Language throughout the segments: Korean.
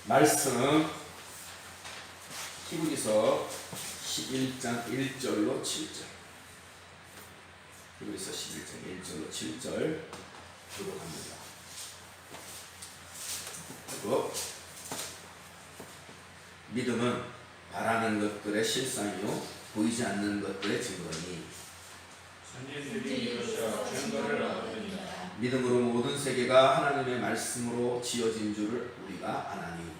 말씀은 히브리서 11장 1절로 7절. 히브리서 11장 1절로 7절 교독합니다. 그리고 믿음은 바라는 것들의 실상이요 보이지 않는 것들의 증거니 선진들이 이루셔 증거를 얻으니라. 믿음으로 모든 세계가 하나님의 말씀으로 지어진 줄을 우리가 아나니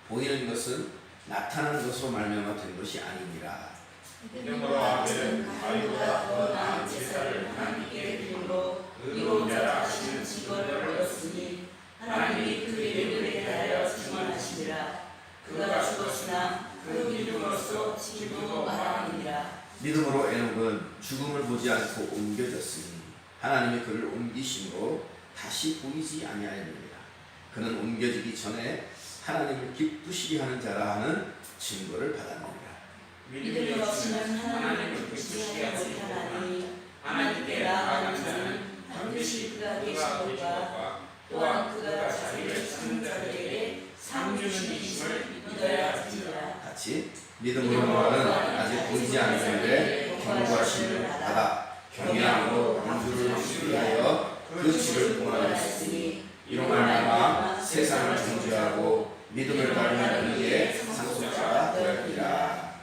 보이는 것은 나타난 것으로 말미암아 된 것이 아니니라. 믿음으로 아벨은 가인보다 더 나은 제사를 하나님께 드림으로 이로자 자신은 직언을 얻었으니 하나님이 그의 이름에 대하여 증언하시니라. 그가 죽었으나 그 믿음으로써 지금도 말하느니라. 믿음으로 에녹은 죽음을 보지 않고 옮겨졌으니 하나님이 그를 옮기심으로 다시 보이지 아니하였느니라. 그는 옮겨지기 전에 하나님을 기쁘시게 하는 자라 하는 증거를 받았느니라. 믿음이 없이는 하나님을 기쁘시게 하지 못하나니 하나님께 나아가는 자는 반드시 그가 계시도다. 또한 그가 자기를 찾는 자들에게 상 주는 이심을 믿어야 하리라. 같이 믿음으로 노아는 아직 보이지 않는데 경고하심을 받아 경외함으로 방주를 수리하여 그 집을 봉헌하였으니 이로 말미암아 세상을 정죄하고 믿음을 따르는 이의 상속자가 되었느니라.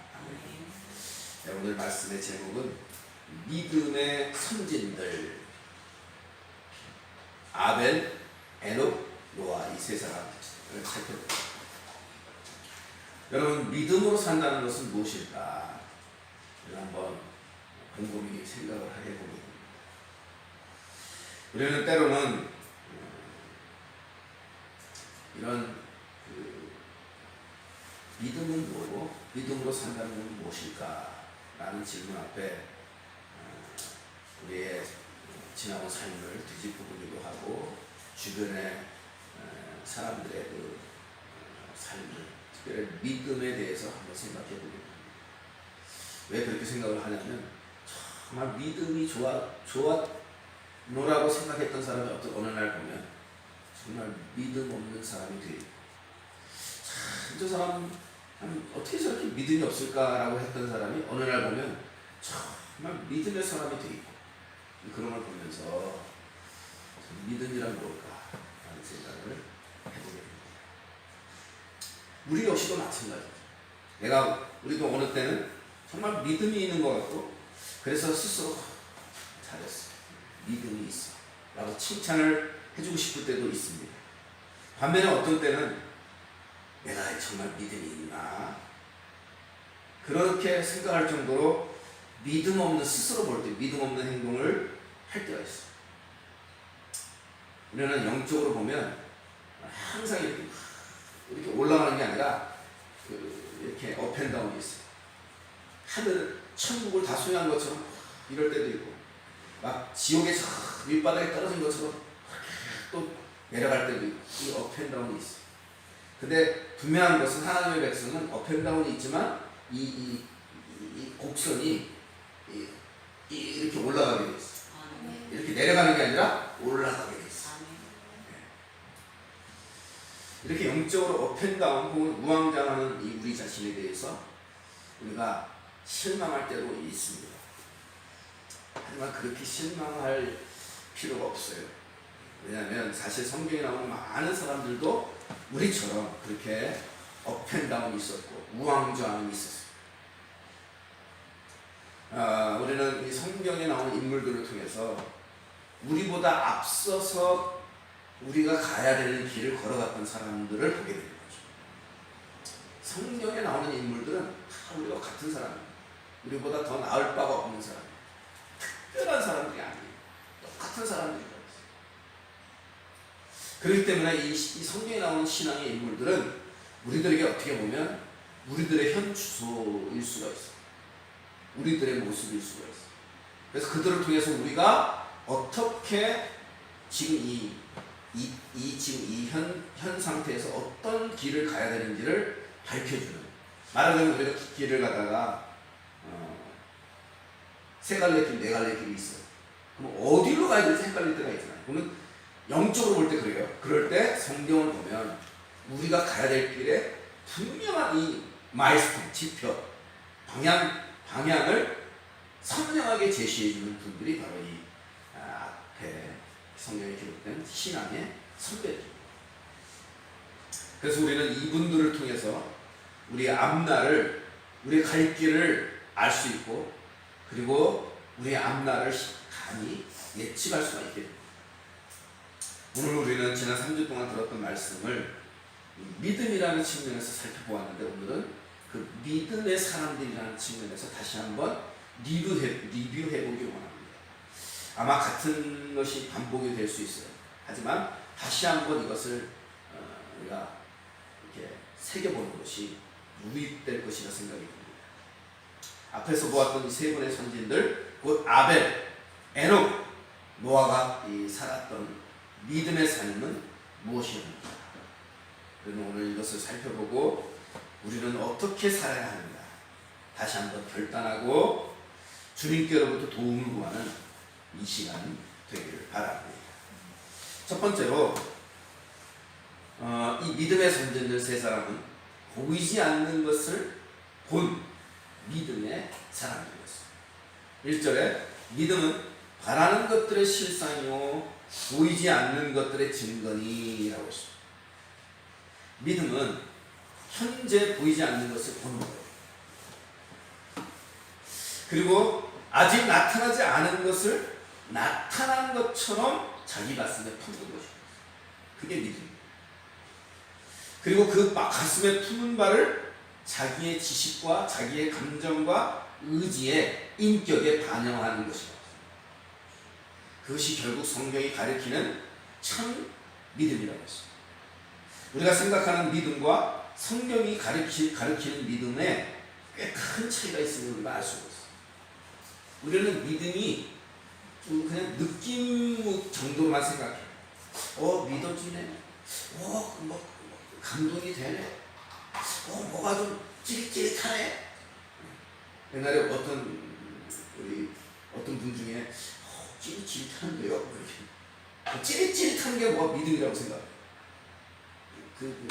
오늘 말씀의 제목은 믿음의 선진들 아벨, 에녹, 노아 이 세 사람을 살펴봅니다. 여러분 믿음으로 산다는 것은 무엇일까? 한번 곰곰이 생각을 하게 됩니다. 우리는 때로는 이런 믿음은 뭐고 믿음으로 산다는 것은 무엇일까? 라는 질문 앞에 우리의 지나온 삶을 뒤집어보기도 하고 주변의 사람들의 그 삶을 특별히 믿음에 대해서 한번 생각해 보게 됩니다. 왜 그렇게 생각을 하냐면 정말 믿음이 좋았노라고 생각했던 사람이 어느 날 보면 정말 믿음 없는 사람이 되고 저 사람 어떻게 저렇게 믿음이 없을까라고 했던 사람이 어느 날 보면 정말 믿음의 사람이 돼 있고 그런 걸 보면서 믿음이란 뭘까 라는 생각을 해보게 됩니다. 우리 역시도 마찬가지죠. 우리도 어느 때는 정말 믿음이 있는 것 같고 그래서 스스로 잘했어 믿음이 있어 라고 칭찬을 해주고 싶을 때도 있습니다. 반면에 어떤 때는 내가 정말 믿음이 있나 그렇게 생각할 정도로 믿음 없는 스스로 볼 때 믿음 없는 행동을 할 때가 있어요. 우리는 영적으로 보면 항상 이렇게 올라가는 게 아니라 이렇게 업앤다운이 있어요. 하늘 천국을 다 소유한 것처럼 이럴 때도 있고 막 지옥의 밑바닥에 떨어진 것처럼 또 내려갈 때도 있고 이 업앤다운이 있어요. 근데 분명한 것은 하나님의 백성은 업앤다운이 있지만 이 곡선이 이렇게 올라가게 돼 있어요. 이렇게 내려가는 게 아니라 올라가게 돼 있어요. 이렇게 영적으로 업앤다운 혹은 우왕좌왕하는 이 우리 자신에 대해서 우리가 실망할 때도 있습니다. 하지만 그렇게 실망할 필요가 없어요. 왜냐하면 사실 성경에 나오는 많은 사람들도 우리처럼 그렇게 업앤다운이 있었고 우왕좌왕이 있었어요. 우리는 이 성경에 나오는 인물들을 통해서 우리보다 앞서서 우리가 가야 되는 길을 걸어갔던 사람들을 보게 되는 거죠. 성경에 나오는 인물들은 다 우리와 같은 사람이에요. 우리보다 더 나을 바가 없는 사람, 특별한 사람들이 아니에요. 똑같은 사람들이에요. 그렇기 때문에 이 성경에 나오는 신앙의 인물들은 우리들에게 어떻게 보면 우리들의 현 주소일 수가 있어요. 우리들의 모습일 수가 있어요. 그래서 그들을 통해서 우리가 어떻게 지금 현 상태에서 어떤 길을 가야 되는지를 밝혀주는, 말하자면 우리가 길을 가다가 세 갈래 길, 네 갈래 길이 있어요. 그럼 어디로 가야 될지 헷갈릴 때가 있잖아요. 그러면 영적으로 볼 때 그래요. 그럴 때 성경을 보면 우리가 가야 될 길에 분명한 이 마일스톤, 지표, 방향을 선명하게 제시해주는 분들이 바로 이 앞에 성경에 기록된 신앙의 선배들입니다. 그래서 우리는 이분들을 통해서 우리의 앞날을, 우리의 갈 길을 알 수 있고, 그리고 우리의 앞날을 감히 예측할 수가 있게 됩니다. 오늘 우리는 지난 3주 동안 들었던 말씀을 믿음이라는 측면에서 살펴보았는데, 오늘은 그 믿음의 사람들이라는 측면에서 다시 한번 리뷰해보기를 원합니다. 아마 같은 것이 반복이 될 수 있어요. 하지만 다시 한번 이것을 우리가 이렇게 새겨보는 것이 유익될 것이라 생각이 듭니다. 앞에서 보았던 이 세 분의 선진들, 곧 아벨, 에녹, 노아가 살았던 믿음의 삶은 무엇이었는가? 우리는 오늘 이것을 살펴보고 우리는 어떻게 살아야 하는가 다시 한번 결단하고 주님께로부터 도움을 구하는 이 시간 되기를 바랍니다. 첫 번째로 이 믿음의 선진들 세 사람은 보이지 않는 것을 본 믿음의 사람들이었습니다. 1절에 믿음은 바라는 것들의 실상이요 보이지 않는 것들의 증거니라고 했습니다. 믿음은 현재 보이지 않는 것을 보는 거예요. 그리고 아직 나타나지 않은 것을 나타난 것처럼 자기 가슴에 품는 것입니다. 그게 믿음입니다. 그리고 그 가슴에 품은 바를 자기의 지식과 자기의 감정과 의지의 인격에 반영하는 것입니다. 그것이 결국 성경이 가리키는 참 믿음이라고 했습니다. 우리가 생각하는 믿음과 성경이 가리키는 믿음에 꽤 큰 차이가 있음을 우리가 알 수가 있어요. 우리는 믿음이 그냥 느낌 정도로만 생각해요. 믿어지네. 감동이 되네. 뭐가 좀 찌릿찌릿하네. 옛날에 어떤 분 중에 찌릿찌릿한데요. 찌릿찌릿한 게 뭐가 믿음이라고 생각해요. 그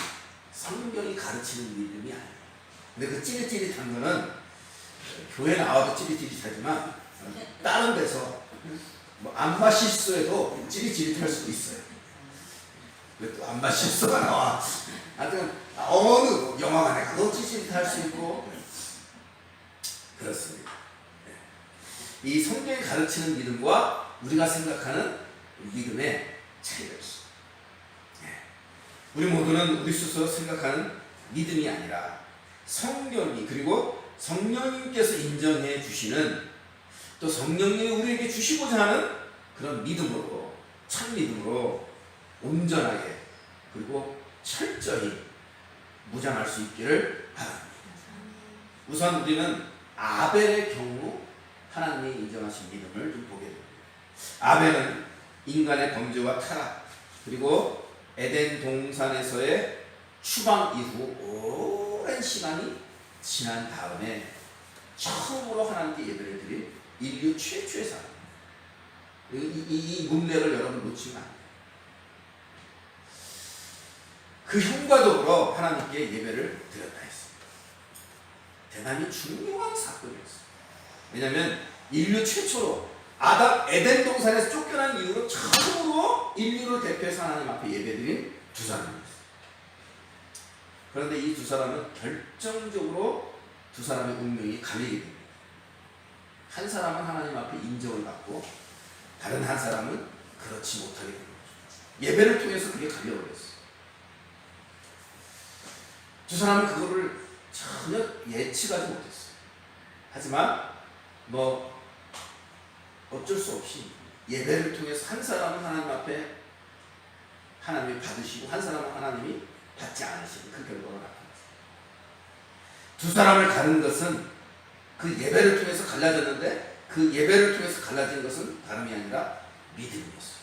성경이 가르치는 믿음이 아니에요. 근데 그 찌릿찌릿한 거는 교회 나와도 찌릿찌릿하지만 다른 데서 안마 실수에도 찌릿찌릿할 수도 있어요. 왜 또 안마 실수가 나와? 하여튼 어느 영화관에 가도 찌릿찌릿할 수 있고 그렇습니다. 이 성경이 가르치는 믿음과 우리가 생각하는 믿음의 차이가 있습니다. 우리 모두는 우리 스스로 생각하는 믿음이 아니라 성경이 그리고 성령님께서 인정해 주시는 또 성령님이 우리에게 주시고자 하는 그런 믿음으로 참 믿음으로 온전하게 그리고 철저히 무장할 수 있기를 바랍니다. 우선 우리는 아벨의 경우 하나님이 인정하신 믿음을 좀 보게 됩니다. 아벨은 인간의 범죄와 타락 그리고 에덴 동산에서의 추방 이후 오랜 시간이 지난 다음에 처음으로 하나님께 예배를 드린 인류 최초의 사람. 이 문맥을 여러분 놓치면 안 돼요. 그 형과 더불어 하나님께 예배를 드렸다 했습니다. 대단히 중요한 사건이었어요. 왜냐하면 인류 최초로 에덴 동산에서 쫓겨난 이후로 처음으로 인류를 대표해서 하나님 앞에 예배드린 두 사람이었어요. 그런데 이 두 사람은 결정적으로 두 사람의 운명이 갈리게 됩니다. 한 사람은 하나님 앞에 인정을 받고 다른 한 사람은 그렇지 못하게 됩니다. 예배를 통해서 그게 갈려버렸어요. 두 사람은 그거를 전혀 예측하지 못했어요. 하지만 어쩔 수 없이 예배를 통해서 한 사람은 하나님 앞에 하나님이 받으시고 한 사람은 하나님이 받지 않으시는 그 결과가 나타났어요. 두 사람을 가른 것은 그 예배를 통해서 갈라졌는데 그 예배를 통해서 갈라진 것은 다름이 아니라 믿음이었어요.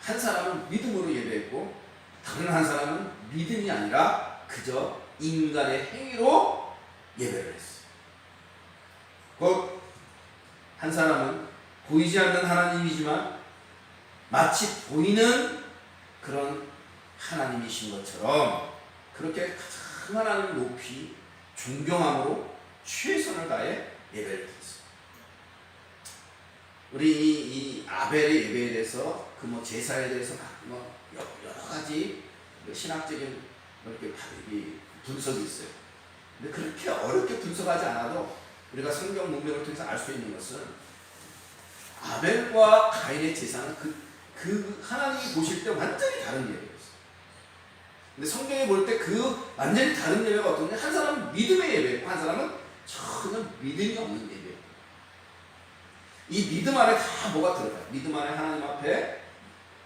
한 사람은 믿음으로 예배했고 다른 한 사람은 믿음이 아니라 그저 인간의 행위로 예배를 했어요. 곧 한 사람은 보이지 않는 하나님이지만 마치 보이는 그런 하나님이신 것처럼 그렇게 가장 하나님을 높이 존경함으로 최선을 다해 예배를 드렸어요. 우리 이 아벨의 예배에 대해서 그 뭐 제사에 대해서 뭐 여러 가지 신학적인 이렇게 분석이 있어요. 근데 그렇게 어렵게 분석하지 않아도 우리가 성경 문맥을 통해서 알 수 있는 것은 아벨과 가인의 제사는 그 하나님이 보실 때 완전히 다른 예배였어요. 근데 성경에 볼 때 그 완전히 다른 예배가 어떠냐? 한 사람은 믿음의 예배고 한 사람은 전혀 믿음이 없는 예배예요. 이 믿음 안에 다 뭐가 들어가요? 믿음 안에 하나님 앞에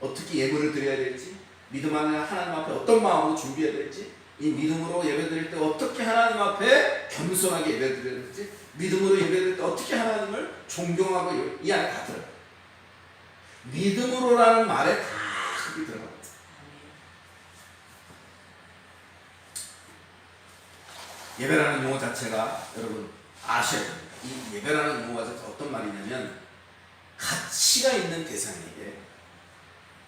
어떻게 예물을 드려야 될지, 믿음 안에 하나님 앞에 어떤 마음으로 준비해야 될지, 이 믿음으로 예배드릴 때 어떻게 하나님 앞에 겸손하게 예배드려야 될지, 믿음으로 예배드릴 때 어떻게 하나님을 존경하고 이 안에 다 들어가요. 믿음으로라는 말에 다 그게 들어가요. 예배라는 용어 자체가 여러분 아셔야 됩니다. 이 예배라는 용어가 어떤 말이냐면 가치가 있는 대상에게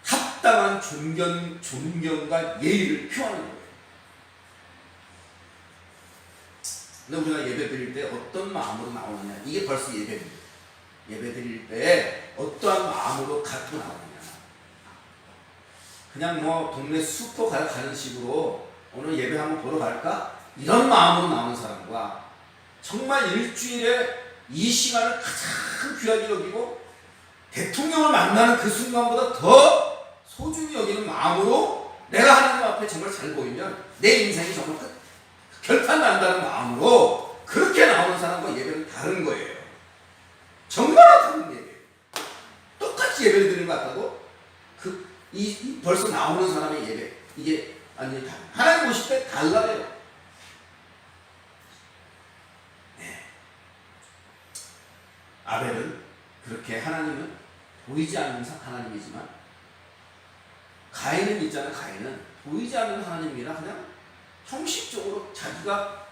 합당한 존경과 예의를 표하는 거예요. 근데 우리가 예배 드릴 때 어떤 마음으로 나오느냐, 이게 벌써 예배입니다. 예배 드릴 때 어떠한 마음으로 갖고 나오느냐. 그냥 뭐 동네 슈퍼 가는 식으로 오늘 예배 한번 보러 갈까? 이런 마음으로 나오는 사람과 정말 일주일에 이 시간을 가장 귀하게 여기고 대통령을 만나는 그 순간보다 더 소중히 여기는 마음으로 내가 하나님 앞에 정말 잘 보이면 내 인생이 정말 결판 난다는 마음으로 그렇게 나오는 사람과 예배는 다른 거예요. 정말 다른 예배예요. 똑같이 예배를 드리는 것 같아도 이 벌써 나오는 사람의 예배, 이게 완전히 다르요. 하나님 보실 때 달라요. 네. 아벨은 그렇게 하나님은 보이지 않는 하나님이지만, 가인은 있잖아요. 가인은 보이지 않는 하나님이라 그냥 형식적으로 자기가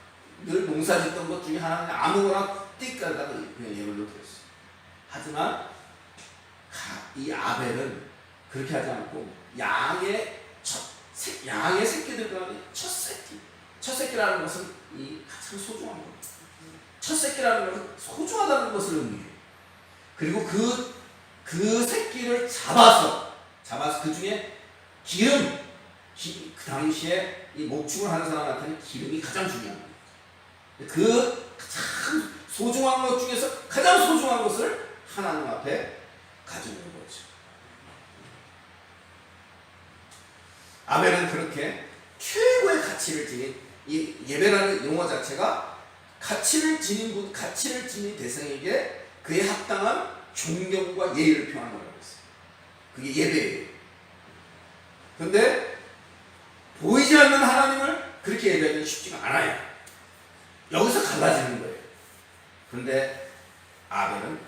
늘 농사짓던 것 중에 하나는 아무거나 띡 가다가 그냥 예물로 드렸어요. 하지만 이 아벨은 그렇게 하지 않고 양의 새끼들 가운데 첫 새끼라는 것은 이 가장 소중한 겁니다. 첫 새끼라는 것은 소중하다는 것을 의미해요. 그리고 그 새끼를 잡아서 그 중에 그 당시에 이 목축을 하는 사람한테는 기름이 가장 중요한 거예요. 그 가장 소중한 것 중에서 가장 소중한 것을 하나님 앞에 가지고 있는 거죠. 아벨은 그렇게 최고의 가치를 지닌, 이 예배라는 용어 자체가 가치를 지닌 대상에게 그에 합당한 존경과 예의를 표하는 거라고 했어요. 그게 예배예요. 그런데 보이지 않는 하나님을 그렇게 예배하기는 쉽지가 않아요. 여기서 갈라지는 거예요. 그런데 아벨은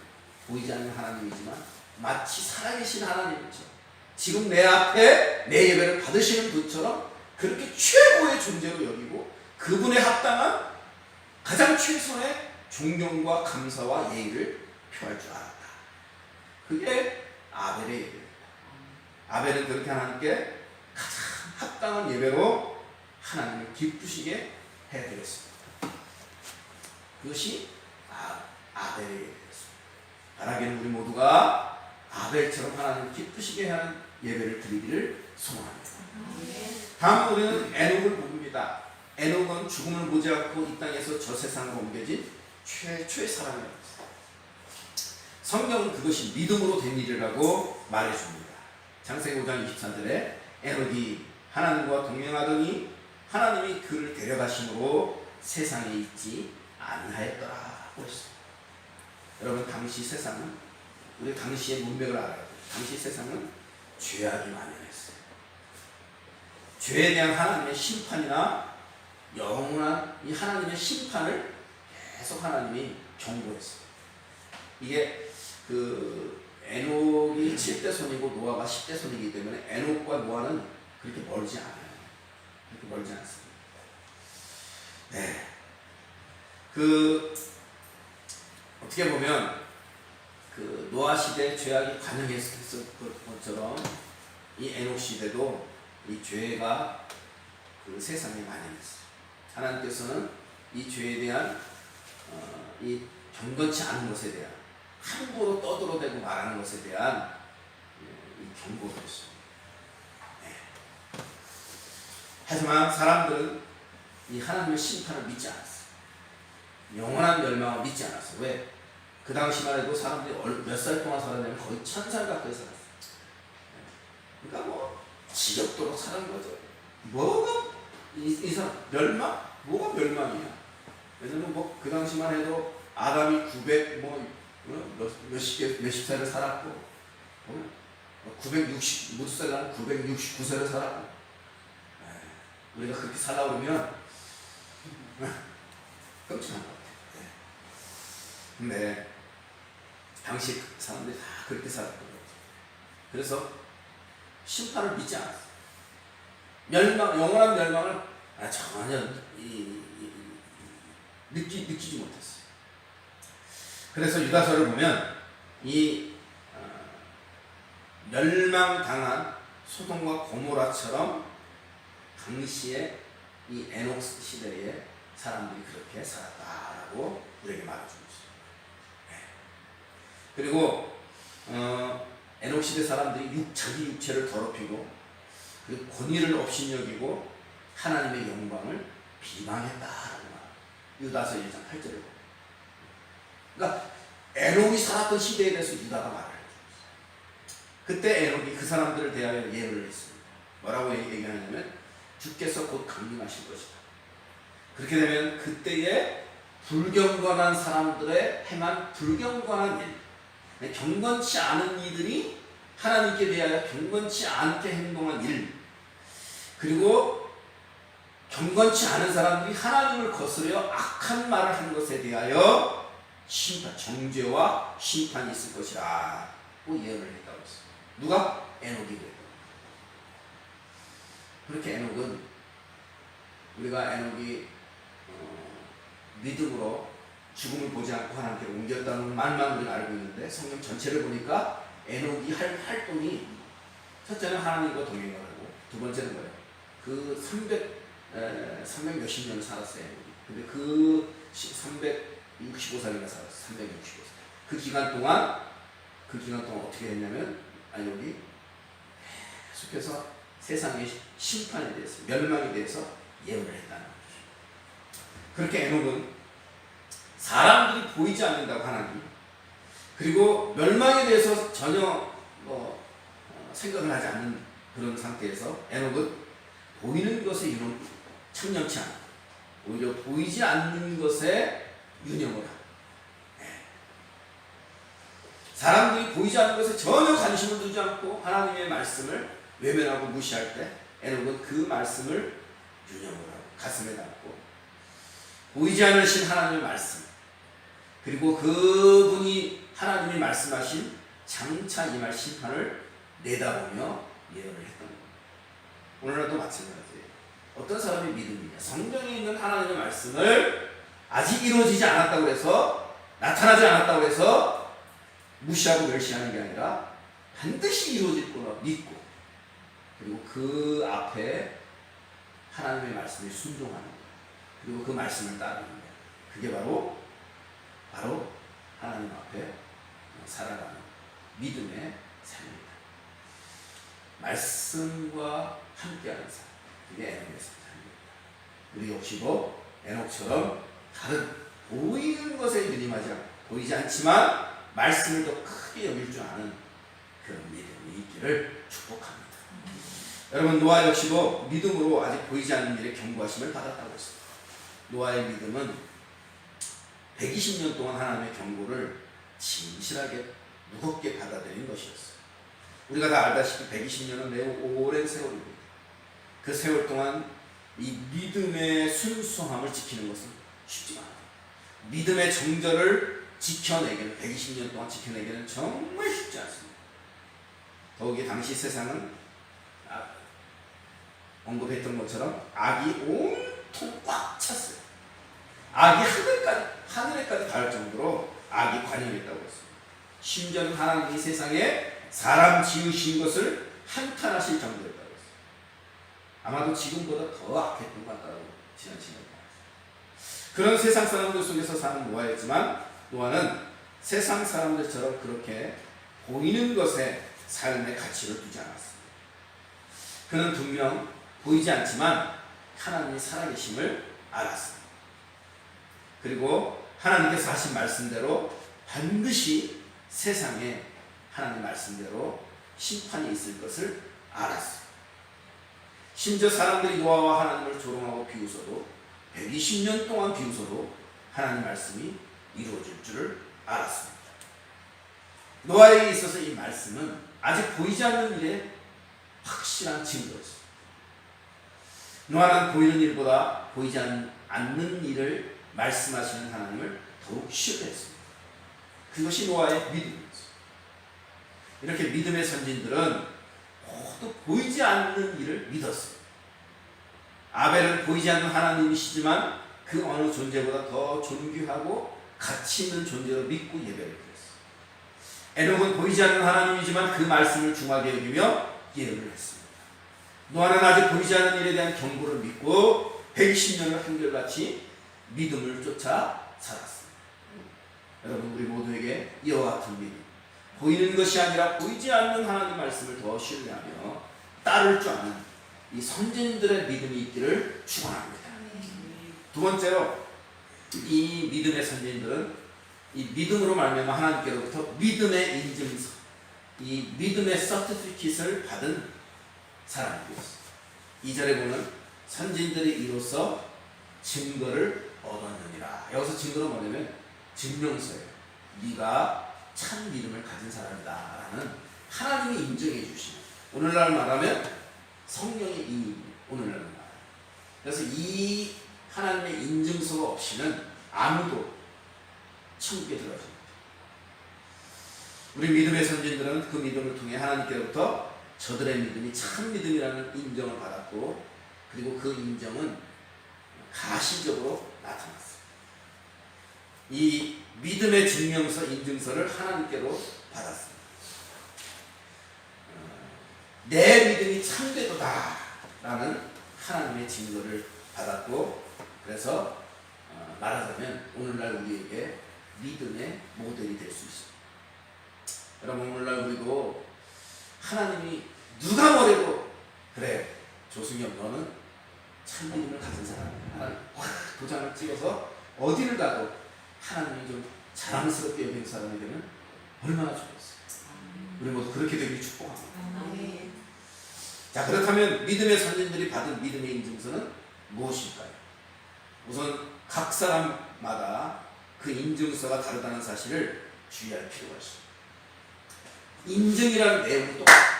보이지 않는 하나님이지만 마치 살아계신 하나님이죠. 지금 내 앞에 내 예배를 받으시는 분처럼 그렇게 최고의 존재로 여기고 그분에 합당한 가장 최선의 존경과 감사와 예의를 표할 줄 알았다. 그게 아벨의 예배입니다. 아벨은 그렇게 하나님께 가장 합당한 예배로 하나님을 기쁘시게 해드렸습니다. 그것이 아벨의 예배였습니다. 바라기는 우리 모두가 아벨처럼 하나님을 기쁘시게 하는 예배를 드리기를 소망합니다. 다음 우리는 에녹을 봅니다. 에녹은 죽음을 보지않고 이 땅에서 저 세상으로 옮겨진 최초의 사람이었습니다. 성경은 그것이 믿음으로 된 일이라고 말해줍니다. 창세기 5장 24절에 에녹이 하나님과 동행하더니 하나님이 그를 데려가심으로 세상에 있지 아니하였더라고 했습니다. 여러분, 당시 세상은, 우리 당시의 문맥을 알아야 돼요. 당시 세상은 죄악이 만연했어요. 죄에 대한 하나님의 심판이나 영원한 이 하나님의 심판을 계속 하나님이 경고했어요. 이게 에녹이 7대 손이고 노아가 10대 손이기 때문에 에녹과 노아는 그렇게 멀지 않아요. 그렇게 멀지 않습니다. 네. 어떻게 보면 노아 시대 죄악이 관영했을 것처럼 이 에녹 시대도 이 죄가 그 세상에 만연했어요. 하나님께서는 이 죄에 대한 이 경건치 않은 것에 대한 함부로 떠들어대고 말하는 것에 대한 이 경고를 했어요. 네. 하지만 사람들은 이 하나님의 심판을 믿지 않았어요. 영원한 멸망을 믿지 않았어요. 왜? 그 당시만 해도 사람들이 몇 살 동안 살았냐면 거의 1000살 가까이 살았어요. 그러니까 뭐 지겹도록 사는 거죠. 뭐가 이 사람 멸망? 뭐가 멸망이야? 왜냐면 뭐 그 당시만 해도 아담이 900 몇십 살을 살았고 960 모두 살라는 969세를 살았고 우리가 그렇게 살라 그러면 끔찍한 것 같아요. 근데 당시 사람들이 다 그렇게 살았던 거죠. 그래서 심판을 믿지 않았어요. 영원한 멸망을 전혀 느끼지 못했어요. 그래서 유다서를 보면 이 멸망당한 소돔과 고모라처럼 당시에 이 에녹 시대에 사람들이 그렇게 살았다라고 우리에게 말해주고 있어요. 그리고 에녹 시대 사람들이 자기 육체를 더럽히고 그 권위를 업신여기고 하나님의 영광을 비방했다라는 말. 유다서 1장 8절에 보면. 그러니까 에녹이 살았던 시대에 대해서 유다가 말을 해요. 그때 에녹이 그 사람들을 대하여 예언을 했습니다. 뭐라고 얘기하냐면 주께서 곧 강림하실 것이다. 그렇게 되면 그때의 불경건한 사람들의 행한 불경건한 일, 경건치 않은 이들이 하나님께 대하여 경건치 않게 행동한 일, 그리고 경건치 않은 사람들이 하나님을 거스려 악한 말을 한 것에 대하여 심판, 정죄와 심판이 있을 것이라고 예언을 했다고 했어요. 누가? 에녹이 그랬다. 그렇게 에녹은 우리가 에녹이 믿음으로 죽음을 보지 않고 하나님께 옮겼다는 말만 우리가 알고 있는데 성경 전체를 보니까 에녹이 할 활동이 첫째는 하나님과 동행을 하고 두 번째는 뭐예요? 그 300 몇십 년을 살았어요. 근데 그 365살이나 살았어요. 365살. 그 기간 동안 어떻게 했냐면 에녹이 계속해서 세상의 심판에 대해서 멸망에 대해서 예언을 했다는 거죠. 그렇게 에녹은 사람들이 보이지 않는다고 하나님, 그리고 멸망에 대해서 전혀 생각을 하지 않는 그런 상태에서 에녹은 보이는 것에 참념치 않고 오히려 보이지 않는 것에 유념을 하고 사람들이 보이지 않는 것에 전혀 관심을 두지 않고 하나님의 말씀을 외면하고 무시할 때 에녹은 그 말씀을 유념을 하고 가슴에 담고 보이지 않으신 하나님의 말씀, 그리고 그분이 하나님이 말씀하신 장차 임할 심판을 내다보며 예언을 했던 겁니다. 오늘날도 마찬가지예요. 어떤 사람의 믿음이냐, 성경에 있는 하나님의 말씀을 아직 이루어지지 않았다고 해서, 나타나지 않았다고 해서 무시하고 멸시하는 게 아니라 반드시 이루어질 거라 믿고, 그리고 그 앞에 하나님의 말씀에 순종하는 거예요. 그리고 그 말씀을 따르는 거예요. 그게 바로 하나님 앞에 살아가는 믿음의 삶입니다. 말씀과 함께하는 삶, 그게 에녹의 삶입니다. 우리 역시도 에녹처럼 다른 보이는 것에 유념하지 않고, 보이지 않지만 말씀을 더 크게 여길 줄 아는 그런 믿음이 있기를 축복합니다. 여러분, 노아 역시도 믿음으로 아직 보이지 않는 일에 경고하심을 받았다고 했습니다. 노아의 믿음은 120년 동안 하나님의 경고를 진실하게 무겁게 받아들인 것이었어요. 우리가 다 알다시피 120년은 매우 오랜 세월입니다. 그 세월 동안 이 믿음의 순수함을 지키는 것은 쉽지가 않아요. 믿음의 정절을 지켜내기는, 120년 동안 지켜내기는 정말 쉽지 않습니다. 더욱이 당시 세상은 언급했던 것처럼 악이 온통 꽉 찼어요. 악이 하늘에까지 닿을 정도로 악이 관영했다고 했습니다. 심지어는 하나님이 세상에 사람 지으신 것을 한탄하실 정도였다고 했습니다. 아마도 지금보다 더 악했던 것 같다고 지난 시간에 그런 세상 사람들 속에서 사는 노아였지만 노아는 세상 사람들처럼 그렇게 보이는 것에 삶의 가치를 두지 않았습니다. 그는 분명 보이지 않지만 하나님이 살아계심을 알았습니다. 그리고 하나님께서 하신 말씀대로 반드시 세상에 하나님 말씀대로 심판이 있을 것을 알았습니다. 심지어 사람들이 노아와 하나님을 조롱하고 비웃어도 120년 동안 비웃어도 하나님 말씀이 이루어질 줄을 알았습니다. 노아에게 있어서 이 말씀은 아직 보이지 않는 일에 확실한 증거였습니다. 노아는 보이는 일보다 보이지 않는 일을 말씀하시는 하나님을 더욱 신뢰했습니다. 그것이 노아의 믿음이었습니다. 이렇게 믿음의 선진들은 모두 보이지 않는 일을 믿었습니다. 아벨은 보이지 않는 하나님이시지만 그 어느 존재보다 더 존귀하고 가치 있는 존재로 믿고 예배를 드렸습니다. 에녹은 보이지 않는 하나님이지만 그 말씀을 중하게 여기며 예배를 했습니다. 노아는 아직 보이지 않는 일에 대한 경고를 믿고 120년을 한결같이 믿음을 쫓아 살았습니다. 여러분, 우리 모두에게 이와 같은 믿음, 보이는 것이 아니라 보이지 않는 하나님 말씀을 더 신뢰하며 따를 줄 아는 이 선진들의 믿음이 있기를 축원합니다. 두 번째로, 이 믿음의 선진들은 이 믿음으로 말미암아 하나님께로부터 믿음의 인증서, 이 믿음의 서티피킷을 받은 사람들이었습니다. 2절에 보면 선진들이 이로써 증거를 얻었느니라. 여기서 증거는 뭐냐면 증명서예요. 네가 참 믿음을 가진 사람이다 라는 하나님이 인정해 주시는, 오늘날 말하면 성령의 임입니다. 오늘날 말하면. 그래서 이 하나님의 인증서가 없이는 아무도 천국에 들어가지 못해요. 우리 믿음의 선진들은 그 믿음을 통해 하나님께로부터 저들의 믿음이 참 믿음이라는 인정을 받았고, 그리고 그 인정은 가시적으로 나타났어요. 이 믿음의 증명서, 인증서를 하나님께로 받았습니다. 내 믿음이 참되도다 라는 하나님의 증거를 받았고, 그래서 말하자면 오늘날 우리에게 믿음의 모델이 될 수 있습니다. 여러분, 오늘날 우리도 하나님이 누가 뭐래도 그래, 조승엽 너는 참 믿음을 가진 사람이야, 하나님 확 도장을 찍어서 어디를 가도 하나님이 좀 자랑스럽게 여기는 사람이 되면 얼마나 좋겠어요. 우리 모두 그렇게 되길 축복합니다. 자, 그렇다면 믿음의 선진들이 받은 믿음의 인증서는 무엇일까요? 우선 각 사람마다 그 인증서가 다르다는 사실을 주의할 필요가 있습니다. 인증이라는 내용은 똑같아요.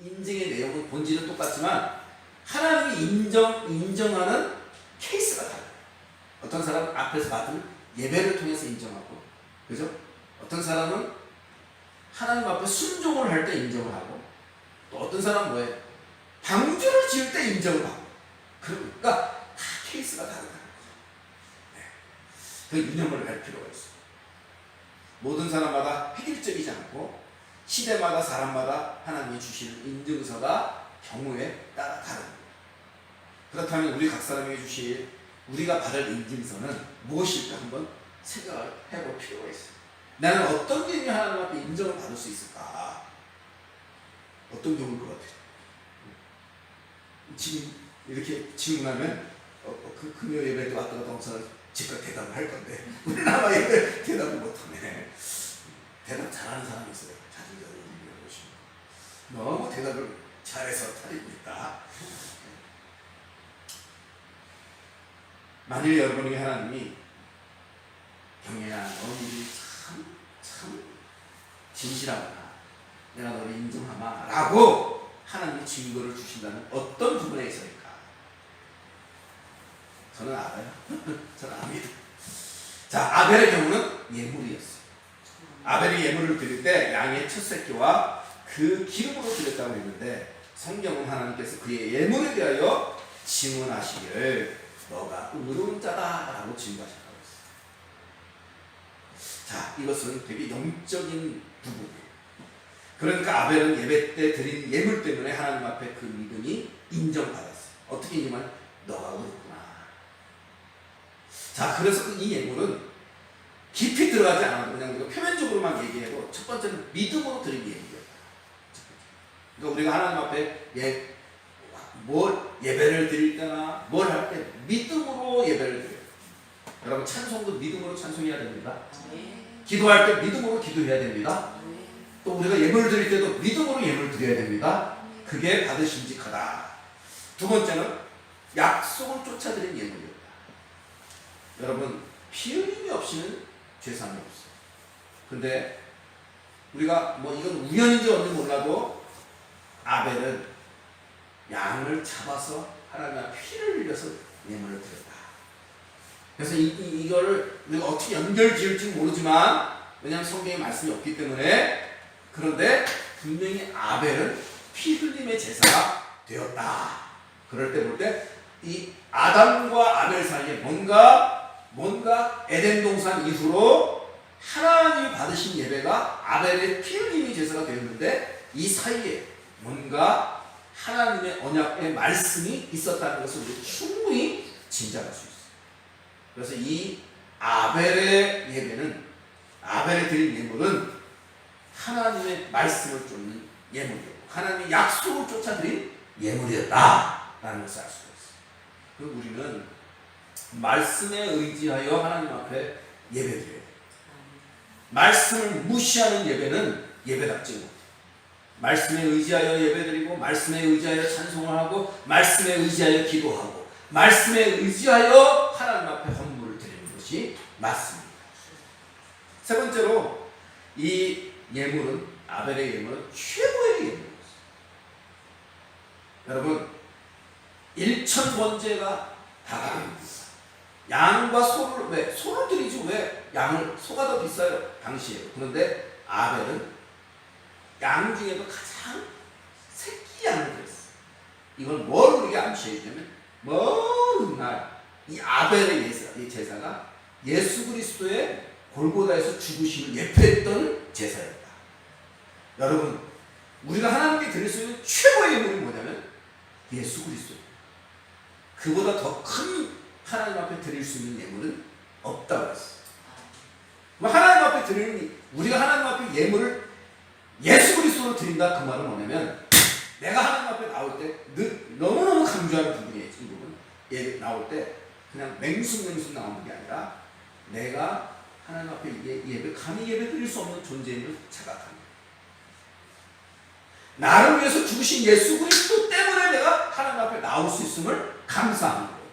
인증의 내용은 본질은 똑같지만 하나님이 인정하는 케이스가 달라요. 어떤 사람은 앞에서 받은 예배를 통해서 인정하고, 그죠? 어떤 사람은 하나님 앞에 순종을 할 때 인정을 하고, 또 어떤 사람은 뭐예요? 방주를 지을 때 인정을 하고. 그러니까 다 케이스가 다르다는 거죠. 네. 그 유념을 할 필요가 있어요. 모든 사람마다 획일적이지 않고 시대마다 사람마다 하나님이 주시는 인증서가 경우에 따라 다릅니다. 그렇다면 우리 각 사람에게 주실 우리가 받을 인증서는 무엇일까 한번 생각을 해볼 필요가 있어요. 나는 어떤 경우에 하나님 앞에 인정을 받을 수 있을까? 어떤 경우일 것 같아요? 지금 이렇게 질문하면 그 금요 예배 때 왔다가 동사를 즉각 대답을 할 건데 우리는 아마 예배 대답을 못하네. 대답 잘하는 사람이 있어요. 자신감을 보시면 너무 대답을 잘해서 탈입니다. 만일 여러분에게 하나님이 경혜야, 너 일이 참 진실하구나, 내가 너를 인정하마 라고 하나님이 증거를 주신다는 어떤 부분에 있어일까? 저는 알아요. 저는 압니다. 자, 아벨의 경우는 예물이었어요. 아벨이 예물을 드릴 때 양의 첫 새끼와 그 기름으로 드렸다고 했는데, 성경은 하나님께서 그의 예물에 대하여 증언하시기를 너가 의로운 자다라고 증거하셨다고 했어요. 자, 이것은 되게 영적인 부분이에요. 그러니까 아벨은 예배 때 드린 예물 때문에 하나님 앞에 그 믿음이 인정받았어요. 어떻게 얘기하면 너가 의롭구나. 자, 그래서 이 예물은 깊이 들어가지 않아도 그냥 우리가 표면적으로만 얘기해도 첫 번째는 믿음으로 드린 예물이었다. 그러니까 우리가 하나님 앞에 뭘 예배를 드릴 때나 뭘 할 때 믿음으로 예배를 드려요. 여러분 찬송도 믿음으로 찬송해야 됩니다. 기도할 때 믿음으로 기도해야 됩니다. 또 우리가 예물을 드릴 때도 믿음으로 예물을 드려야 됩니다. 그게 받으심직하다. 두 번째는 약속을 쫓아드린 예물이었다. 여러분 피 흘림이 없이는 죄상이 없어요. 근데 우리가 뭐 이건 우연인지 어딘지 몰라도 아벨은 양을 잡아서 하나님 앞에 피를 흘려서 예물을 드렸다. 그래서 이거를 우리가 어떻게 연결 지을지 모르지만 왜냐하면 성경에 말씀이 없기 때문에 그런데 분명히 아벨은 피 흘림의 제사가 되었다. 그럴 때 볼 때 이 아담과 아벨 사이에 뭔가 에덴 동산 이후로 하나님이 받으신 예배가 아벨의 피 흘림의 제사가 되었는데 이 사이에 뭔가 하나님의 언약의 말씀이 있었다는 것을 우리 충분히 짐작할 수 있어요. 그래서 이 아벨의 예배는 아벨에 드린 예물은 하나님의 말씀을 쫓는 예물이었고 하나님의 약속을 쫓아드린 예물이었다라는 것을 알 수가 있어요. 그리고 우리는 말씀에 의지하여 하나님 앞에 예배드려야 돼요. 말씀을 무시하는 예배는 예배답지 못해요. 말씀에 의지하여 예배드리고 말씀에 의지하여 찬송을 하고 말씀에 의지하여 기도하고 말씀에 의지하여 하나님 앞에 헌물을 드리는 것이 맞습니다. 세 번째로 이 예물은 아벨의 예물은 최고의 예물이었어요. 여러분 1천 번제가 다가 됩니다. 양과 소를 왜 소를 드리지 왜 양을 소가 더 비싸요 당시에. 그런데 아벨은 양 중에도 가장 새끼 양을 드렸어요. 이건 뭘 우리가 암시해 주냐면 먼 날 이 아벨의 이 제사가 예수 그리스도의 골고다에서 죽으심을 예표했던 제사였다. 여러분 우리가 하나님께 드릴 수 있는 최고의 예물이 뭐냐면 예수 그리스도. 그보다 더 큰 하나님 앞에 드릴 수 있는 예물은 없다고 했어요. 하나님 앞에 드리는 우리가 하나님 앞에 예물을 예수 그리스도로 드린다 그 말은 뭐냐면 내가 하나님 앞에 나올 때 너무너무 강조하는 부분이에요. 이 부분 예배 나올 때 그냥 맹순 나오는 게 아니라 내가 하나님 앞에 감히 예배 드릴 수 없는 존재임을 자각합니다. 나를 위해서 죽으신 예수 그리스도 때문에 내가 하나님 앞에 나올 수 있음을 감사하는 거예요.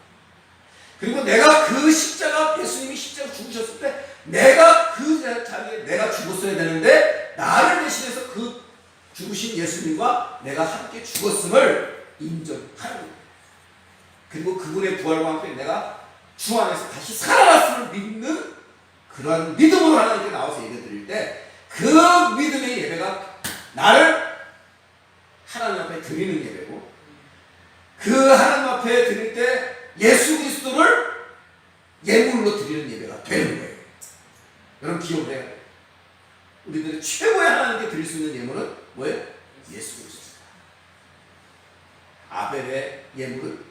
그리고 내가 그 십자가 예수님이 십자가 죽으셨을 때 내가 그 자리에 내가 죽었어야 되는데 나를 대신해서 그 죽으신 예수님과 내가 함께 죽었음을 인정하는 거예요. 그리고 그분의 부활과 함께 내가 주 안에서 다시 살아났음을 믿는 그런 믿음으로 하나님께 나와서 예배 드릴 때 그 믿음의 예배가 나를 하나님 앞에 드리는 예배고 그 하나님 앞에 드릴 때 예수 그리스도를 예물로 드리는 예배가 되는 거예요. 여러분 기억을 해야 돼요. 우리들의 최고의 하나님께 드릴 수 있는 예물은 뭐예요? 예수 그리스도입니다. 아벨의 예물은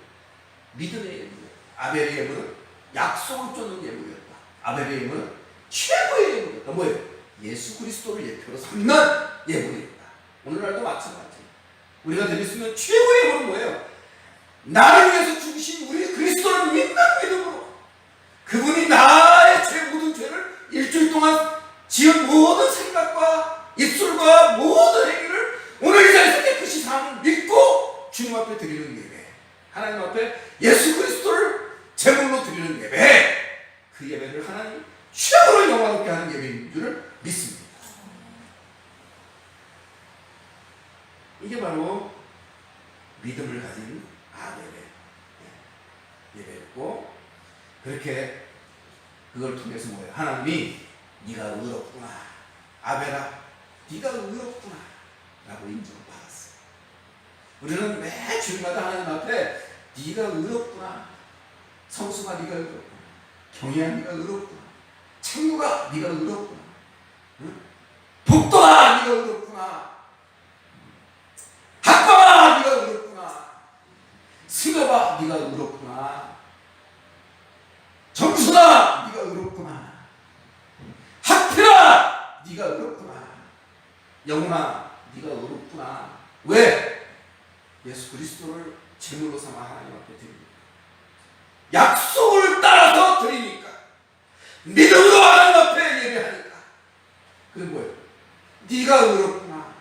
믿음의 예물이에요. 아벨의 예물은 약속을 쫓는 예물이었다. 아벨의 예물은 최고의 예물이었다. 뭐예요? 예수 그리스도를 예표로 삼는 예물이었다. 오늘날도 마찬가지예요. 우리가 드릴 수 있는 최고의 예물은 뭐예요? 나를 위해서 죽으신 우리 그리스도를 믿는 믿음으로 그분이 나의 모든 죄를 일주일 동안 지은 모든 생각과 입술과 모든 행위를 오늘 이 자리에서 깨끗이 사는 믿고 주님 앞에 드리는 예배, 하나님 앞에 예수 그리스도를 제물로 드리는 예배, 그 예배를 하나님 최고로 영광롭게 하는 예배인 줄을 믿습니다. 이게 바로 믿음을 가진 아벨의 예배였고 그렇게 그걸 통해서 뭐예요? 하나님이 네가 의롭구나 아벨아 네가 의롭구나 라고 인정을 받았어요. 우리는 매 주일마다 하나님 앞에 네가 의롭구나 성수가 네가 의롭구나 경희야 네가 의롭구나 창구가 네가 의롭구나 응? 복도가 네가 의롭구나 학과가 네가 의롭구나 승엽아 네가 의롭구나. 정순아 네가 의롭구나. 학필아 네가 의롭구나. 영훈아 네가 의롭구나. 왜? 예수 그리스도를 제물로 삼아 하나님 앞에 드립니다. 약속을 따라서 드리니까. 믿음으로 하나님 앞에 예배하니까. 그게 뭐예요? 네가 의롭구나.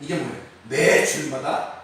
이게 뭐예요? 매 주일마다